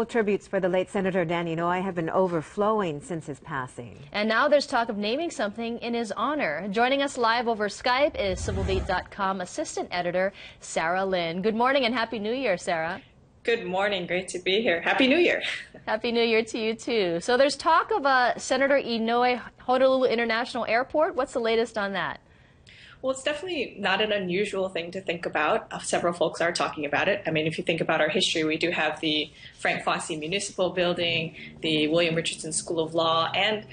Well, tributes for the late Senator Dan Inouye have been overflowing since his passing. And now there's talk of naming something in his honor. Joining us live over Skype is civilbeat.com assistant editor Sarah Lynn. Good morning and Happy New Year, Sarah. Good morning. Great to be here. Happy New Year. Happy New Year to you, too. So there's talk of Senator Inouye, Honolulu International Airport. What's the latest on that? Well, it's definitely not an unusual thing to think about. Several folks are talking about it. I mean, if you think about our history, we do have the Frank Fossey Municipal Building, the William Richardson School of Law, and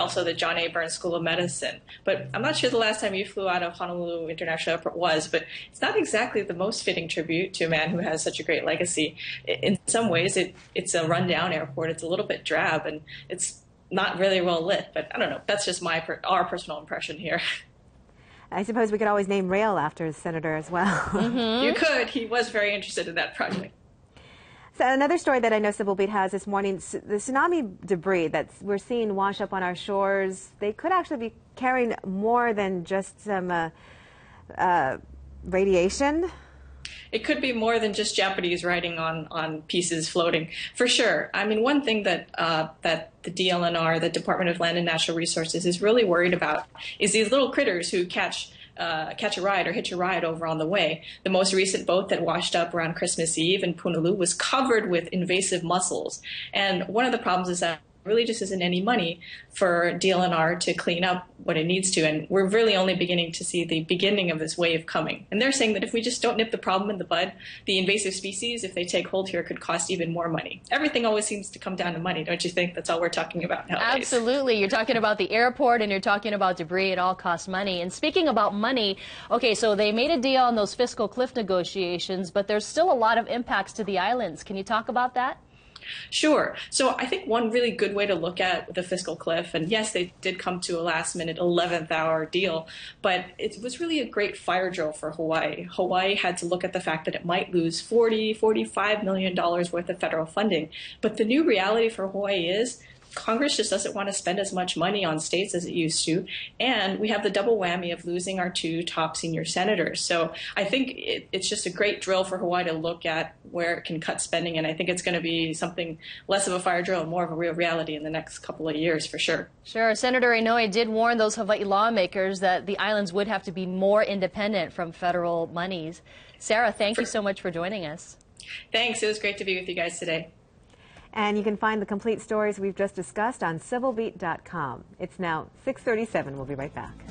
also the John A. Burns School of Medicine. But I'm not sure the last time you flew out of Honolulu International Airport was, but it's not exactly the most fitting tribute to a man who has such a great legacy. In some ways, it's a rundown airport. It's a little bit drab, and it's not really well lit. But I don't know. That's just our personal impression here. I suppose we could always name rail after the senator as well. Mm-hmm. You could. He was very interested in that project. So another story that I know Civil Beat has this morning, the tsunami debris that we're seeing wash up on our shores, they could actually be carrying more than just some radiation. It could be more than just Japanese writing on pieces floating, for sure. I mean, one thing that the DLNR, the Department of Land and Natural Resources, is really worried about is these little critters who catch a ride or hitch a ride over on the way. The most recent boat that washed up around Christmas Eve in Punaluu was covered with invasive mussels. And one of the problems is that really just isn't any money for DLNR to clean up what it needs to. And we're really only beginning to see the beginning of this wave coming. And they're saying that if we just don't nip the problem in the bud, the invasive species, if they take hold here, could cost even more money. Everything always seems to come down to money, don't you think? That's all we're talking about nowadays. Absolutely. You're talking about the airport and you're talking about debris. It all costs money. And speaking about money, okay, so they made a deal on those Fiscal Cliff negotiations, but there's still a lot of impacts to the islands. Can you talk about that? Sure. So I think one really good way to look at the Fiscal Cliff, and yes, they did come to a last-minute 11th hour deal, but it was really a great fire drill for Hawaii. Hawaii had to look at the fact that it might lose $45 million worth of federal funding. But the new reality for Hawaii is Congress just doesn't want to spend as much money on states as it used to, and we have the double whammy of losing our two top senior senators. So I think it's just a great drill for Hawaii to look at where it can cut spending, and I think it's going to be something less of a fire drill and more of a real reality in the next couple of years, for sure. Sure. Senator Inouye did warn those Hawaii lawmakers that the islands would have to be more independent from federal monies. Sarah, thank you so much for joining us. Thanks. It was great to be with you guys today. And you can find the complete stories we've just discussed on civilbeat.com. It's now 6:37. We'll be right back.